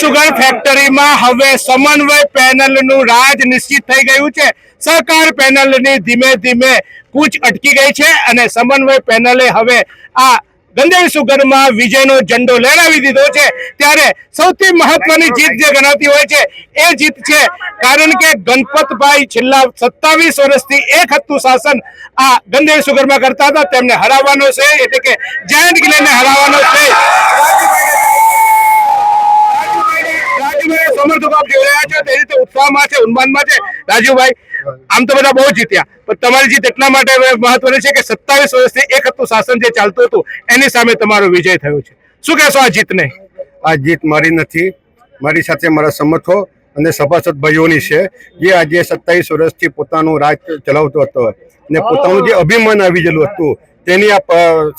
Sugar ફેક્ટરીમાં હવે સમન્વય પેનલનું રાજ નિશ્ચિત થઈ ગયું છે। સહકાર પેનલની ધીમે ધીમે કૂચ અટકી ગઈ છે અને સમન્વય પેનલે હવે આ ગંદેલ સુગરમાં વિજયનો ઝંડો લહેરાવી દીધો છે। ત્યારે સૌથી મહત્વની જીત જે ગણાતી હોય છે એ જીત છે, કારણ કે ગણપતભાઈ છેલ્લા 27 વર્ષથી એક હતું શાસન આ ગંદેલ સુગરમાં કરતા હતા, તેમને હરાવવાનો છે, એટલે કે જાયન્ટ ક્લેને હરાવવાનો છે। સમર્થકો આપ જોઈ રહ્યા છો તે રીતે ઉત્સાહમાં છે, ઉન્માદમાં છે। રાજુભાઈ, આમ તો બધા બહુ જીત્યા, પણ તમારી જીત એટલા માટે મહત્વની છે કે 27 વર્ષથી એક હતું શાસન જે ચાલતું હતું એની સામે તમારો વિજય થયો છે। શું કહેશો આ જીતને? આ જીત મારી નથી, મારી સાથે મારા સમર્થકો અને સભાસદ ભાઈઓની છે, જે આજે 27 વર્ષથી પોતાનું રાજ ચલાવતો હતો અને પોતાનું જે અભિમાન આવી ગયેલું હતું તેની આ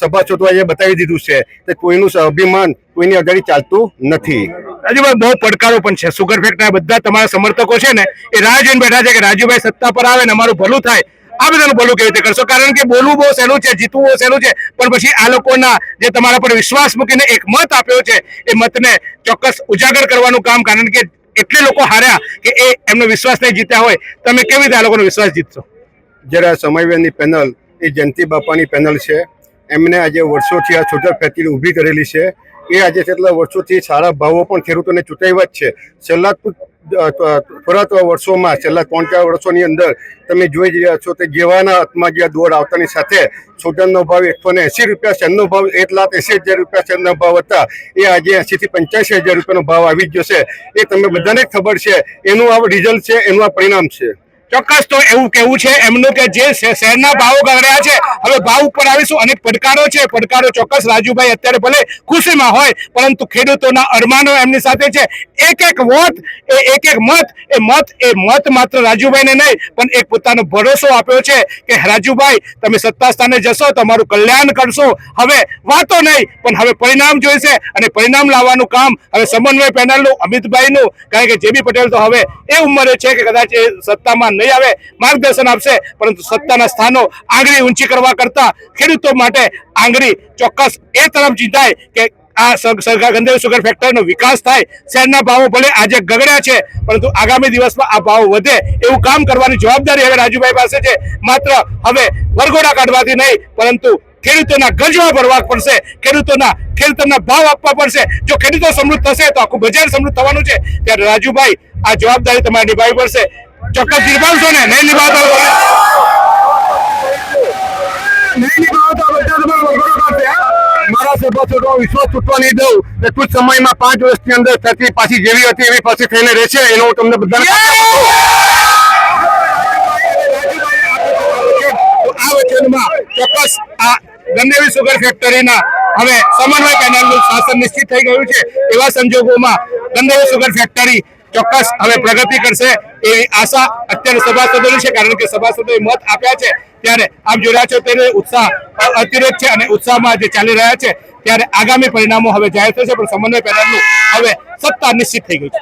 સભાસદોએ બતાવી દીધું છે કે કોઈનું અભિમાન કોઈની અગાડી ચાલતું નથી। રાજુભાઈ, બહુ પડકારો પણ છે, સુગર ફેક્ટરી બધા તમારા સમર્થકો છે ને એ રાહ જોઈને બેઠા છે કે રાજુભાઈ સત્તા પર આવે ને અમારું ભલું થાય। આ બધાનું ભલું કેવી રીતે કરશો? કારણ કે બોલવું બહુ સહેલું છે, જીતવું બહુ સહેલું છે, પણ પછી આ લોકોના જે તમારા પર વિશ્વાસ મૂકીને એક મત આપ્યો છે એ મતને ચોક્કસ ઉજાગર કરવાનું કામ, કારણ કે એટલે લોકો હાર્યા કે એ એમનો વિશ્વાસ નહીં જીત્યા હોય, તમે કેવી રીતે આ લોકોનો વિશ્વાસ જીતશો? જ્યારે સમન્વયની પેનલ એ જયંતિ બાપાની પેનલ છે, એમને આજે વર્ષોથી આ સુગર ફેક્ટરી ઊભી કરેલી છે। એ આજે કેટલા વર્ષોથી સારા ભાવો પણ ખેડૂતોને ચૂકવ્યા જ છે। છેલ્લા થોડા વર્ષોમાં, છેલ્લા 3-4 વર્ષોની અંદર તમે જોઈ રહ્યા છો કે જેવાના હાથમાં જે દોડ આવતાની સાથે સુગરનો ભાવ 180 રૂપિયા શેરનો ભાવ 1,80,000 રૂપિયા શેરના ભાવ હતા, એ આજે 80,000 થી 85,000 રૂપિયાનો ભાવ આવી ગયો છે। એ તમે બધાને ખબર છે, એનું આ રિઝલ્ટ છે, એનું આ પરિણામ છે। ચોક્કસ તો એવું કેવું છે એમનું કે જે શહેરના ભાવો ગગડ્યા છે, હવે ભાવ ઉપર આવીશું। અનેક પડકારો છે, પડકારો ચોક્કસ રાજુભાઈ અત્યારે ભલે ખુશીમાં હોય, પરંતુ ખેડૂતોના અરમાનો એમની સાથે છે। એક એક વોટ એ એક એક મત એ મત માત્ર રાજુભાઈને નહીં પણ એક પોતાનો ભરોસો આપ્યો છે કે રાજુભાઈ તમે સત્તા સ્થાને જશો, તમારું કલ્યાણ કરશો। હવે વાતો નહીં પણ હવે પરિણામ જોઈશે અને પરિણામ લાવવાનું કામ હવે સમન્વય પેનલનું, અમિતભાઈનું, કારણ કે જેબી પટેલ તો હવે એ ઉંમરે છે કે કદાચ એ સત્તામાં નહીં આવે, માર્ગદર્શન આપશે, પરંતુ સત્તાના સ્થાનો આંગળી ઊંચી કરવા કરતા ખેડૂતો માટે આંગળી ચોક્કસ એ તરફ જીતાય કે આ ગંદેલ સુગર ફેક્ટરીનો વિકાસ થાય। શહેરના ભાવો ભલે આજે ગગડ્યા છે, પરંતુ આગામી દિવસમાં આ ભાવ વધે એવું કામ કરવાની જવાબદારી હવે રાજુભાઈ પાસે છે। માત્ર હવે વરઘોડા કાઢવાથી નહીં, પરંતુ ખેડૂતોના ગરજવા ભરવા પડશે, ખેડૂતોના ભાવ આપવા પડશે। જો ખેડૂતો સમૃદ્ધ થશે તો આખું બજાર સમૃદ્ધ થવાનું છે। ત્યારે રાજુભાઈ આ જવાબદારી તમારે નિભાવવી પડશે। ચોક્કસ નિભાવશો ને? નહીં નિભાવતો મારા સભાસદો વિશ્વાસ તૂટવા નહીં દઉં કે ટૂંક સમયમાં 5 વર્ષની અંદર ફેક્ટરી પાછી જેવી હતી એવી પાછી થઈને રહેશે, એનો હું તમને બધાને આ વચનમાં ચોક્કસ આ ગંદેલ સુગર ફેક્ટરીના હવે સમન્વય પેનલનું શાસન નિશ્ચિત થઈ ગયું છે। એવા સંજોગોમાં ગંદેલ સુગર ફેક્ટરી ચોક્કસ હવે પ્રગતિ કરશે એવી આશા અત્યારે સભાસદોની છે, કારણ કે સભાસદોએ મત આપ્યા છે। ત્યારે આપ જોઈ રહ્યા છો તેને ઉત્સાહ અતિરેક છે અને ઉત્સાહમાં જે ચાલી રહ્યા છે, ત્યારે આગામી પરિણામો હવે જાહેર થશે, પણ સમન્વય પેનલનું હવે સત્તા નિશ્ચિત થઈ ગઈ છે।